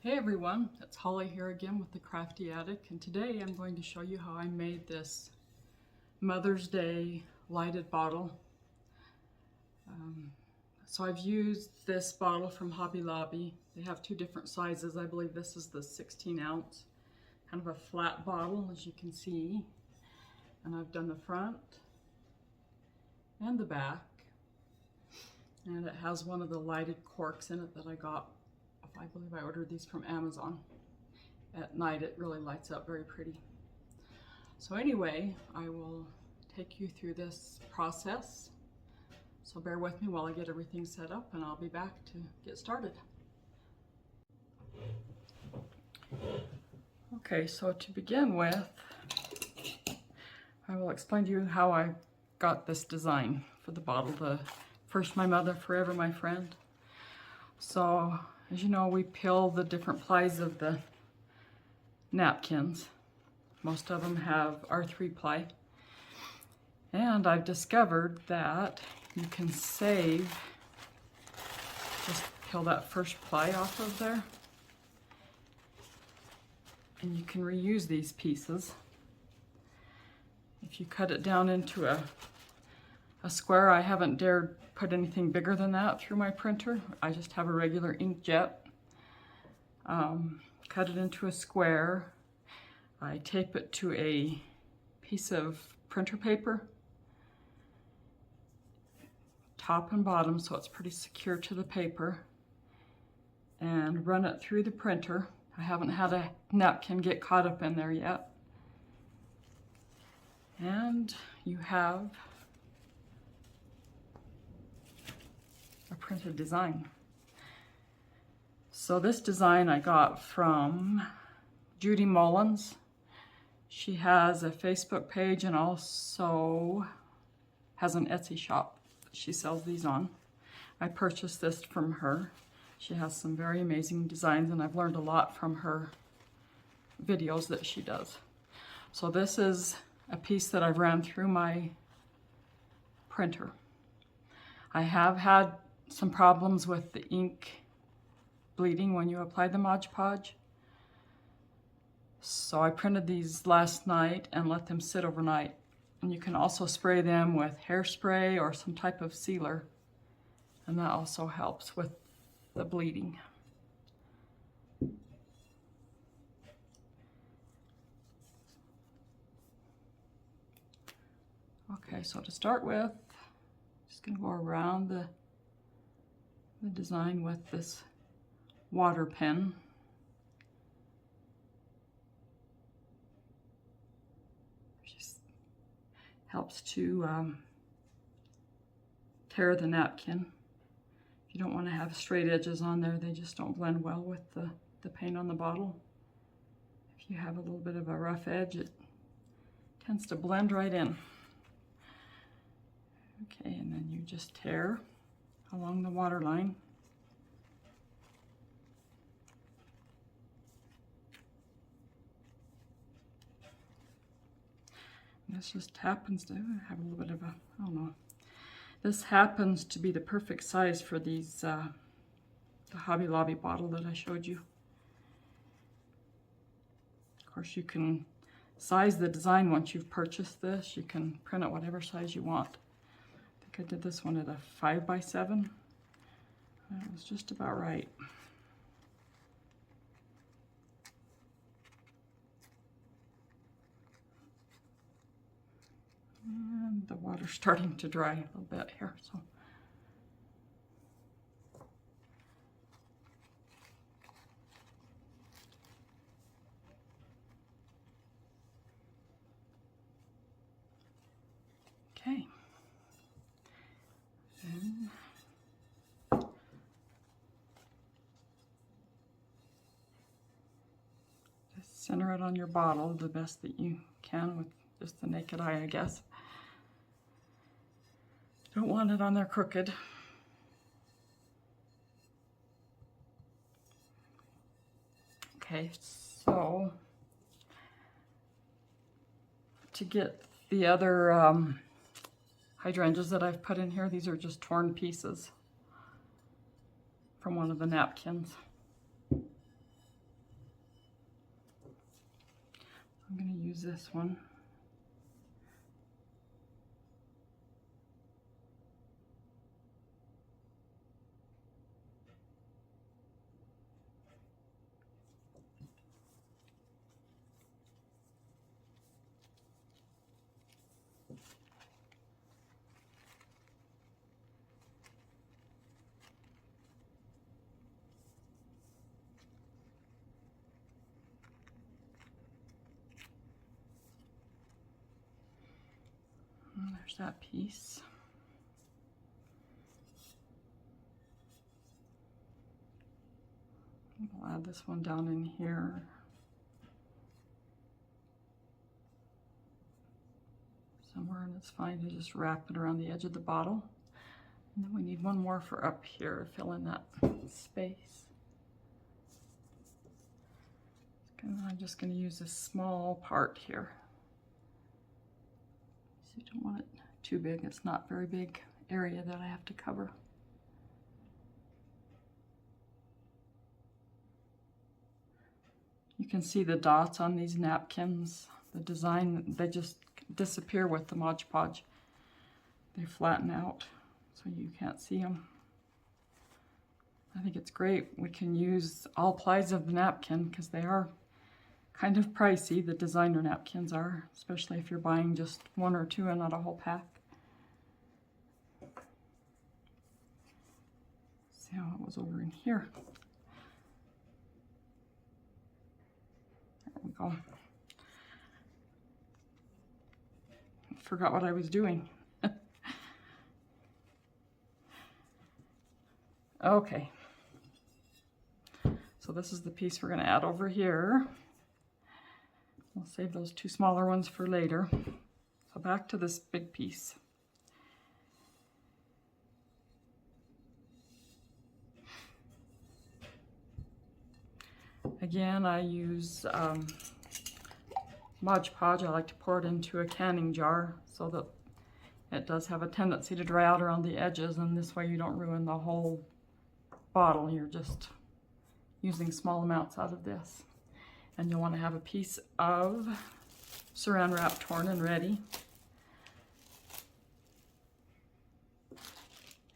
Hey everyone, it's Holly here again with the Crafty Attic, and today I'm going to show you how I made this Mother's Day lighted bottle. So I've used this bottle from Hobby Lobby. They have two different sizes. I believe this is the 16 ounce, kind of a flat bottle as you can see. And I've done the front and the back. And it has one of the lighted corks in it that I got. I believe I ordered these from Amazon. At night it really lights up very pretty. So anyway, I will take you through this process. So bear with me while I get everything set up and I'll be back to get started. Okay, so to begin with, I will explain to you how I got this design for the bottle. The First My Mother, Forever My Friend. So as you know, we peel the different plies of the napkins. Most of them have R3 ply. And I've discovered that you can save, just peel that first ply off of there. And you can reuse these pieces. If you cut it down into a square, I haven't dared put anything bigger than that through my printer. I just have a regular inkjet. Cut it into a square. I tape it to a piece of printer paper, top and bottom, so it's pretty secure to the paper, and run it through the printer. I haven't had a napkin get caught up in there yet. And you have a printed design. So this design I got from Judy Mullins. She has a Facebook page and also has an Etsy shop that she sells these on. I purchased this from her. She has some very amazing designs and I've learned a lot from her videos that she does. So this is a piece that I've ran through my printer. I have had some problems with the ink bleeding when you apply the Mod Podge. So I printed these last night and let them sit overnight. And you can also spray them with hairspray or some type of sealer. And that also helps with the bleeding. Okay, so to start with, just gonna go around the design with this water pen. Just helps to tear the napkin. If you don't want to have straight edges on there, they just don't blend well with the paint on the bottle. If you have a little bit of a rough edge, it tends to blend right in. Okay, and then you just tear along the water line. This just happens to have a little bit of a, I don't know. This happens to be the perfect size for these, the Hobby Lobby bottle that I showed you. Of course, you can size the design once you've purchased this. You can print it whatever size you want. I think I did this one at a 5x7. That was just about right. And the water's starting to dry a little bit here, so. Okay. And just center it on your bottle the best that you can with just the naked eye, I guess. Don't want it on there crooked. Okay, so to get the other hydrangeas that I've put in here, these are just torn pieces from one of the napkins. I'm going to use this one. And there's that piece. We'll add this one down in here. Somewhere, and it's fine to just wrap it around the edge of the bottle. And then we need one more for up here to fill in that space. And I'm just going to use this small part here. So you don't want it too big. It's not very big area that I have to cover. You can see the dots on these napkins. The design, they just disappear with the Mod Podge. They flatten out so you can't see them. I think it's great. We can use all plies of the napkin because they are kind of pricey. The designer napkins are, especially if you're buying just one or two and not a whole pack. See how it was over in here. There we go. Forgot what I was doing. Okay. So this is the piece we're going to add over here. We'll save those two smaller ones for later. So back to this big piece. Again, I use Mod Podge. I like to pour it into a canning jar so that it does have a tendency to dry out around the edges, and this way you don't ruin the whole bottle. You're just using small amounts out of this. And you'll want to have a piece of saran wrap torn and ready.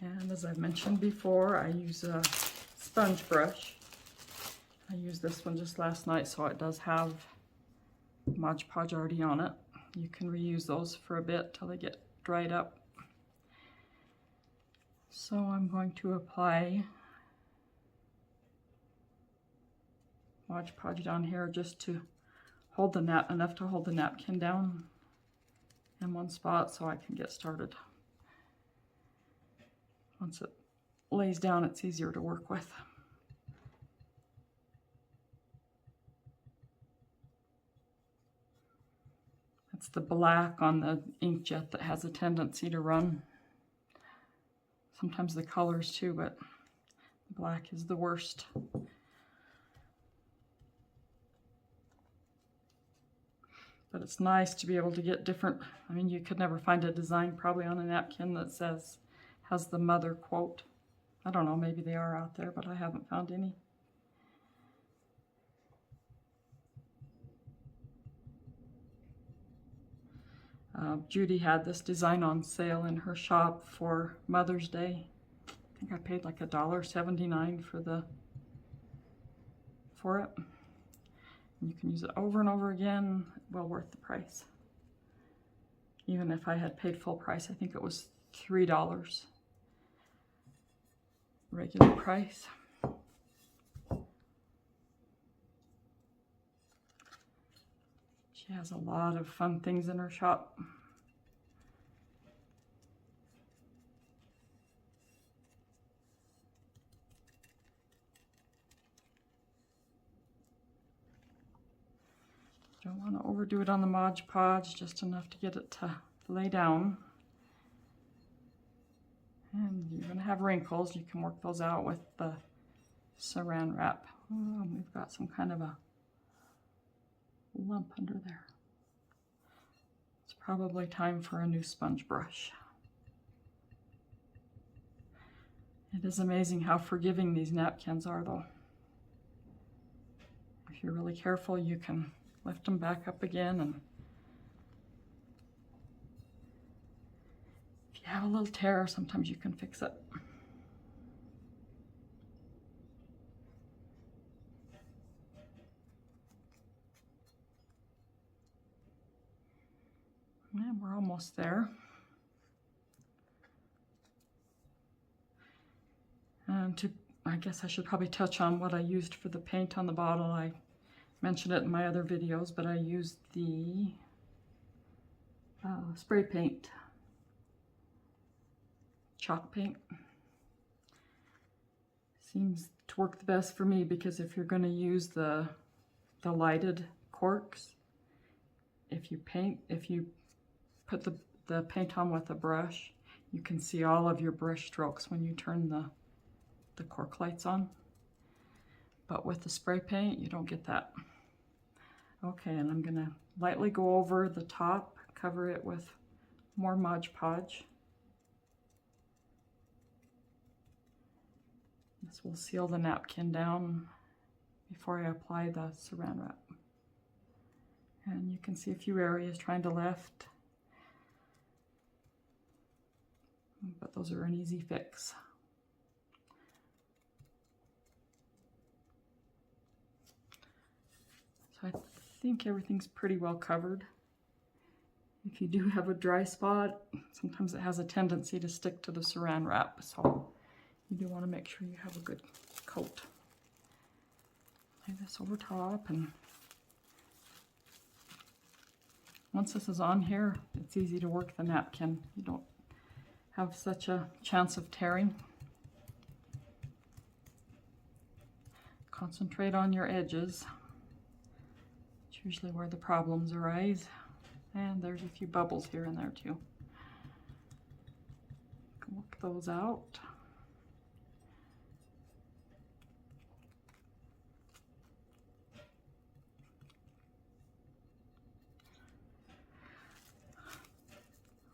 And as I've mentioned before, I use a sponge brush. I used this one just last night, so it does have Mod Podge already on it. You can reuse those for a bit till they get dried up. So I'm going to apply Mod Podge down here just to hold the enough to hold the napkin down in one spot so I can get started. Once it lays down, it's easier to work with. It's the black on the inkjet that has a tendency to run. Sometimes the colors too, but the black is the worst. But it's nice to be able to get different, I mean, you could never find a design probably on a napkin that has the mother quote. I don't know, maybe they are out there, but I haven't found any. Judy had this design on sale in her shop for Mother's Day. I think I paid like $1.79 for it. You can use it over and over again, well worth the price. Even if I had paid full price, I think it was $3 regular price. She has a lot of fun things in her shop. Don't want to overdo it on the Mod Podge, just enough to get it to lay down. And you're going to have wrinkles. You can work those out with the saran wrap. Oh, we've got some kind of a lump under there. It's probably time for a new sponge brush. It is amazing how forgiving these napkins are, though. If you're really careful, you can lift them back up again, and if you have a little tear, sometimes you can fix it. And we're almost there. And I guess I should probably touch on what I used for the paint on the bottle. I mentioned it in my other videos, but I used the spray paint, chalk paint. Seems to work the best for me, because if you're going to use the lighted corks, if you put the paint on with a brush, you can see all of your brush strokes when you turn the cork lights on. But with the spray paint, you don't get that. Okay, and I'm gonna lightly go over the top, cover it with more Mod Podge. This will seal the napkin down before I apply the saran wrap. And you can see a few areas trying to lift, but those are an easy fix. So I think everything's pretty well covered. If you do have a dry spot, sometimes it has a tendency to stick to the saran wrap, so you do want to make sure you have a good coat. Lay this over top, and once this is on here, it's easy to work the napkin. You don't have such a chance of tearing. Concentrate on your edges. It's usually where the problems arise. And there's a few bubbles here and there too. Work those out.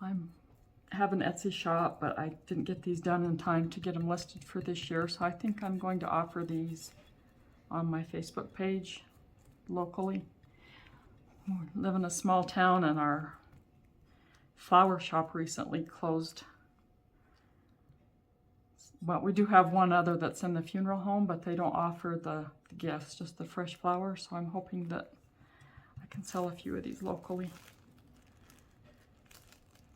I have an Etsy shop, but I didn't get these done in time to get them listed for this year, so I think I'm going to offer these on my Facebook page locally. We live in a small town, and our flower shop recently closed. Well, we do have one other that's in the funeral home, but they don't offer the gifts, just the fresh flowers, so I'm hoping that I can sell a few of these locally.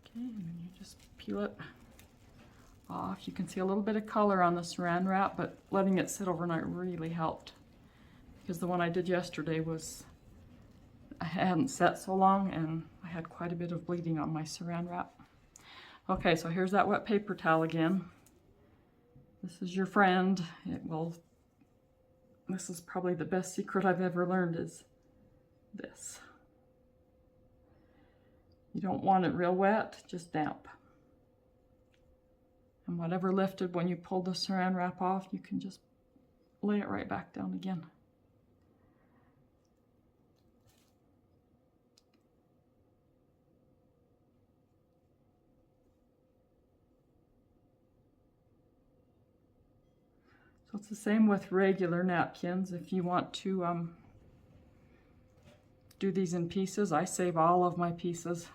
Okay, and then you just peel it off. You can see a little bit of color on the saran wrap, but letting it sit overnight really helped, because the one I did yesterday I hadn't set so long, and I had quite a bit of bleeding on my saran wrap. Okay, so here's that wet paper towel again. This is your friend. This is probably the best secret I've ever learned, is this. You don't want it real wet, just damp. And whatever lifted when you pulled the saran wrap off, you can just lay it right back down again. So it's the same with regular napkins. If you want to do these in pieces, I save all of my pieces.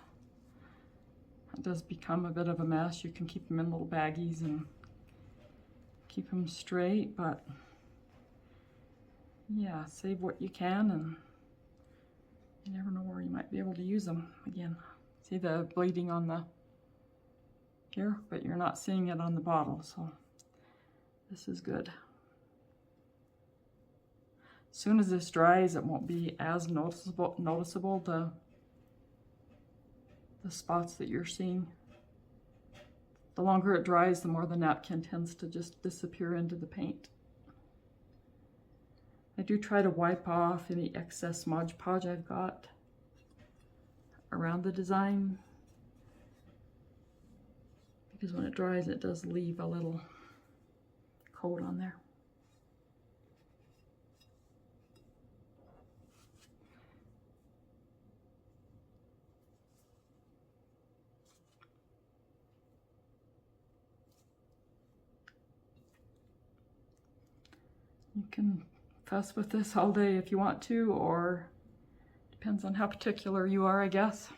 It does become a bit of a mess. You can keep them in little baggies and keep them straight, but yeah, save what you can, and you never know where you might be able to use them again. See the bleeding on here, but you're not seeing it on the bottle, so this is good. As soon as this dries, it won't be as noticeable the spots that you're seeing. The longer it dries, the more the napkin tends to just disappear into the paint. I do try to wipe off any excess Mod Podge I've got around the design, because when it dries, it does leave a little coat on there. You can fuss with this all day if you want to, or Depends on how particular you are, I guess.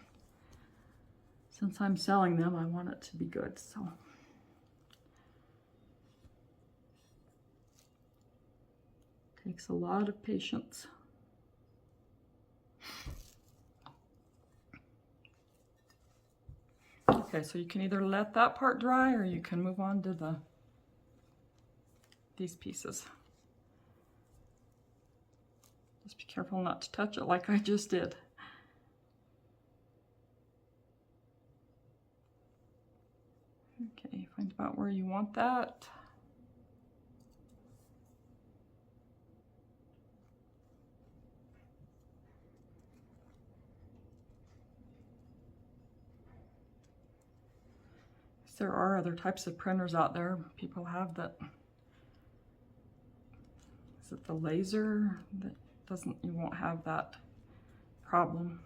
Since I'm selling them, I want it to be good, so. Takes a lot of patience. Okay, so you can either let that part dry or you can move on to these pieces. Just be careful not to touch it like I just did. Okay, find about where you want that. There are other types of printers out there people have that, is it the laser that doesn't, you won't have that problem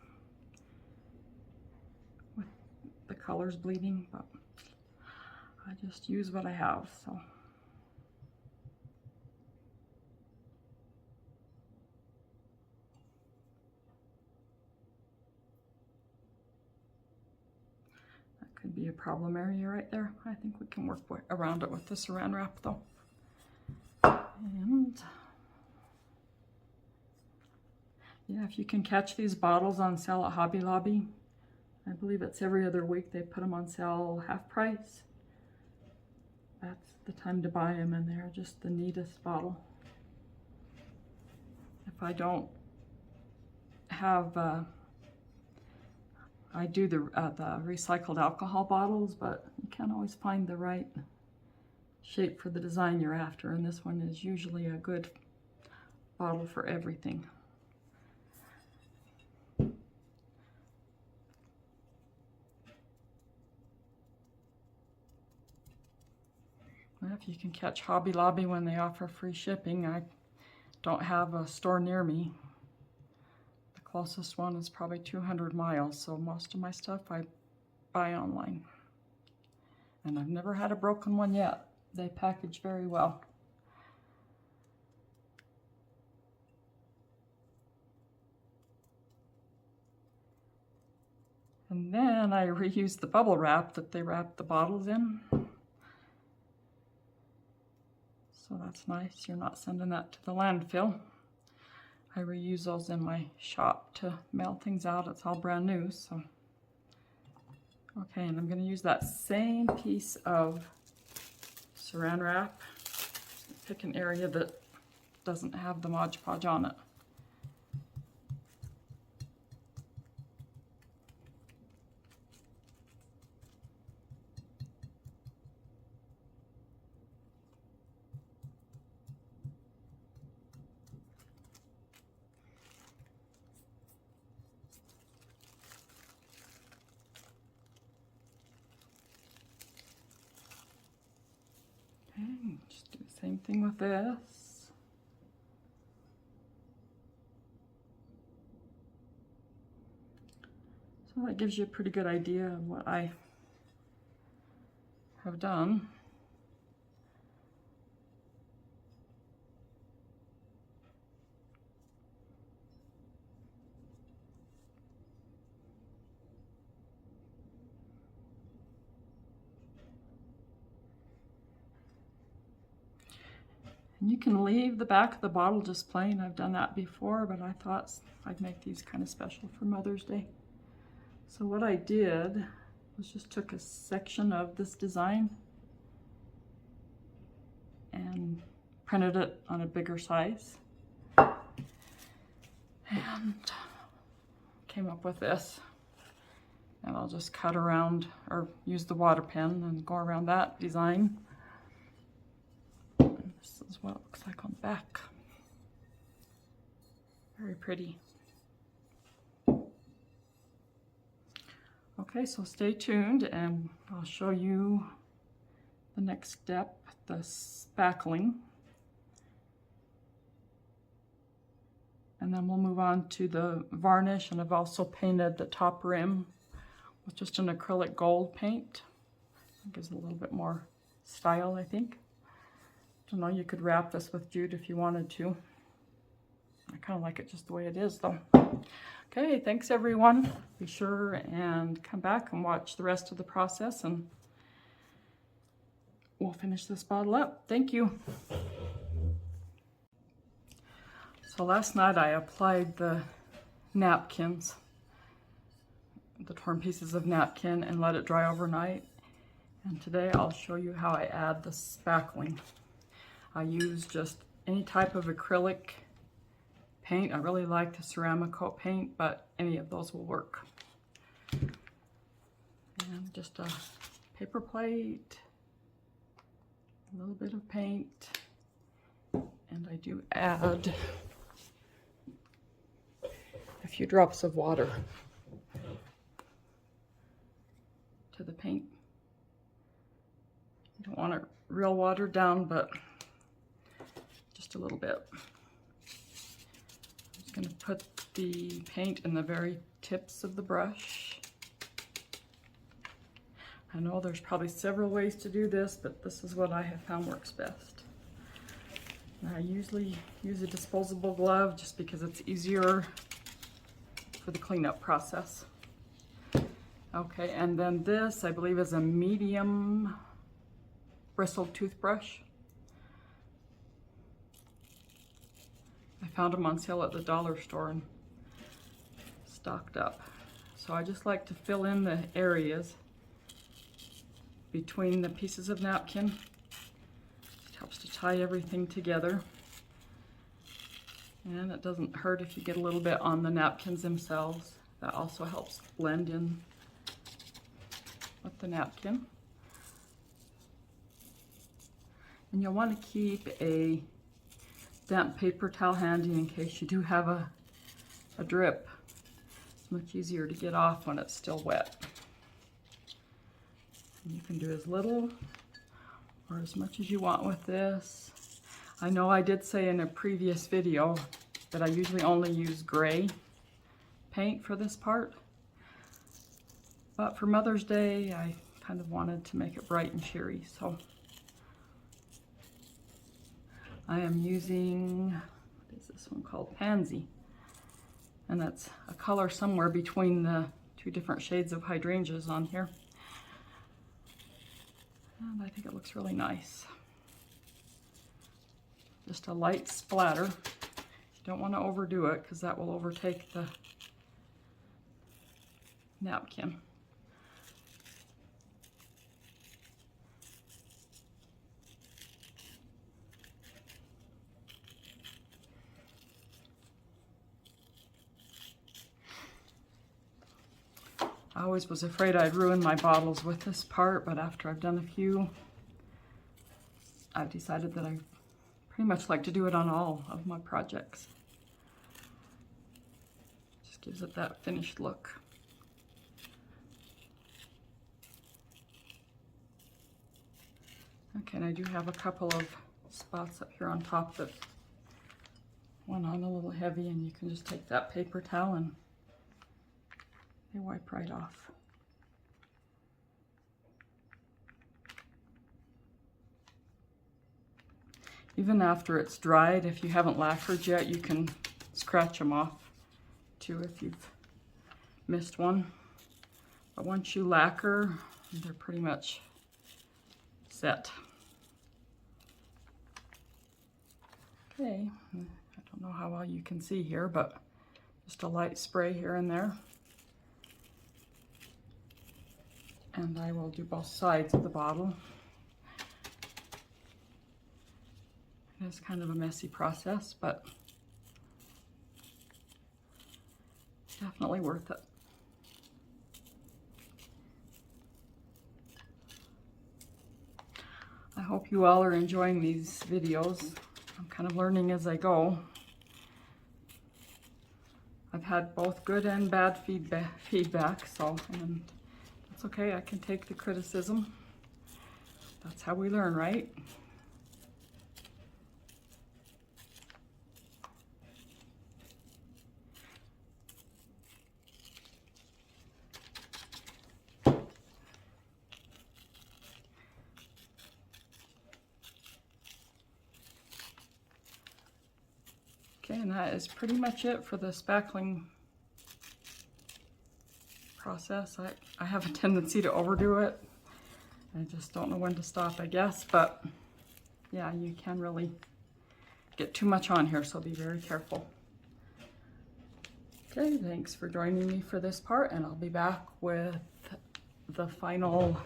with the colors bleeding, but I just use what I have, so. Could be a problem area right there. I think we can work around it with the saran wrap though. And yeah, if you can catch these bottles on sale at Hobby Lobby, I believe it's every other week they put them on sale half price. That's the time to buy them, and they're just the neatest bottle. If I don't have I do the recycled alcohol bottles, but you can't always find the right shape for the design you're after, and this one is usually a good bottle for everything. Well, if you can catch Hobby Lobby when they offer free shipping. I don't have a store near me. Closest one is probably 200 miles, so most of my stuff I buy online. And I've never had a broken one yet. They package very well. And then I reuse the bubble wrap that they wrap the bottles in. So that's nice. You're not sending that to the landfill. I reuse those in my shop to mail things out. It's all brand new, so. Okay, and I'm gonna use that same piece of saran wrap. Pick an area that doesn't have the Mod Podge on it. Just do the same thing with this. So that gives you a pretty good idea of what I have done. And you can leave the back of the bottle just plain. I've done that before, but I thought I'd make these kind of special for Mother's Day. So what I did was just took a section of this design and printed it on a bigger size. And came up with this. And I'll just cut around or use the water pen and go around that design. This is what it looks like on the back. Very pretty. Okay, so stay tuned and I'll show you the next step, the spackling. And then we'll move on to the varnish, and I've also painted the top rim with just an acrylic gold paint. It gives it a little bit more style, I think. I don't know, you could wrap this with jute if you wanted to. I kind of like it just the way it is though. Okay, thanks everyone. Be sure and come back and watch the rest of the process and we'll finish this bottle up. Thank you. So last night I applied the napkins, the torn pieces of napkin, and let it dry overnight. And today I'll show you how I add the spackling. I use just any type of acrylic paint. I really like the ceramic coat paint, but any of those will work. And just a paper plate, a little bit of paint, and I do add a few drops of water to the paint. You don't want it real watered down, but just a little bit. I'm just going to put the paint in the very tips of the brush. I know there's probably several ways to do this, but this is what I have found works best. And I usually use a disposable glove just because it's easier for the cleanup process. Okay, and then this, I believe, is a medium bristled toothbrush. I found them on sale at the dollar store and stocked up. So I just like to fill in the areas between the pieces of napkin. It helps to tie everything together. And it doesn't hurt if you get a little bit on the napkins themselves. That also helps blend in with the napkin. And you'll want to keep a damp paper towel handy in case you do have a drip. It's much easier to get off when it's still wet. And you can do as little or as much as you want with this. I know I did say in a previous video that I usually only use gray paint for this part, but for Mother's Day I kind of wanted to make it bright and cheery, so I am using, what is this one called? Pansy, and that's a color somewhere between the two different shades of hydrangeas on here, and I think it looks really nice. Just a light splatter. You don't want to overdo it because that will overtake the napkin. I always was afraid I'd ruin my bottles with this part, but after I've done a few, I've decided that I pretty much like to do it on all of my projects. Just gives it that finished look. Okay, and I do have a couple of spots up here on top that went on a little heavy, and you can just take that paper towel and they wipe right off. Even after it's dried, if you haven't lacquered yet, you can scratch them off too if you've missed one. But once you lacquer, they're pretty much set. Okay, I don't know how well you can see here, but just a light spray here and there. And I will do both sides of the bottle. It's kind of a messy process, but definitely worth it. I hope you all are enjoying these videos. I'm kind of learning as I go. I've had both good and bad feedback, so, and it's okay, I can take the criticism. That's how we learn, right? Okay, and that is pretty much it for the spackling process. I have a tendency to overdo it. I just don't know when to stop, I guess, but yeah, you can really get too much on here, so be very careful. Okay, thanks for joining me for this part, and I'll be back with the final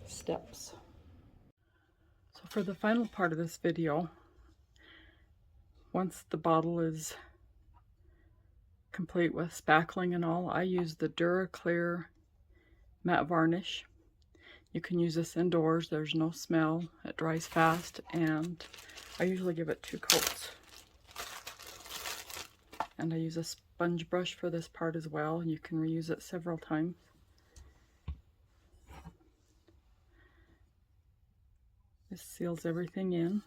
steps. So for the final part of this video, once the bottle is complete with spackling and all, I use the Clear matte varnish. You can use this indoors, there's no smell, it dries fast, and I usually give it 2 coats. And I use a sponge brush for this part as well. You can reuse it several times. This seals everything in.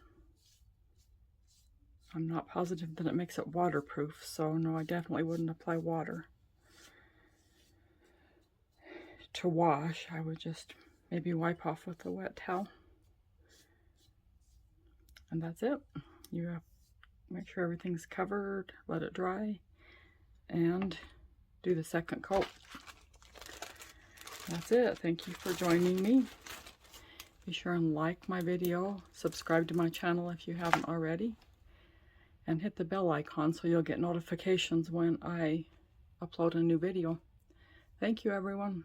I'm not positive that it makes it waterproof, so no, I definitely wouldn't apply water. To wash, I would just maybe wipe off with a wet towel. And that's it. You have to make sure everything's covered, let it dry, and do the second coat. That's it. Thank you for joining me. Be sure and like my video, subscribe to my channel if you haven't already, and hit the bell icon so you'll get notifications when I upload a new video. Thank you, everyone.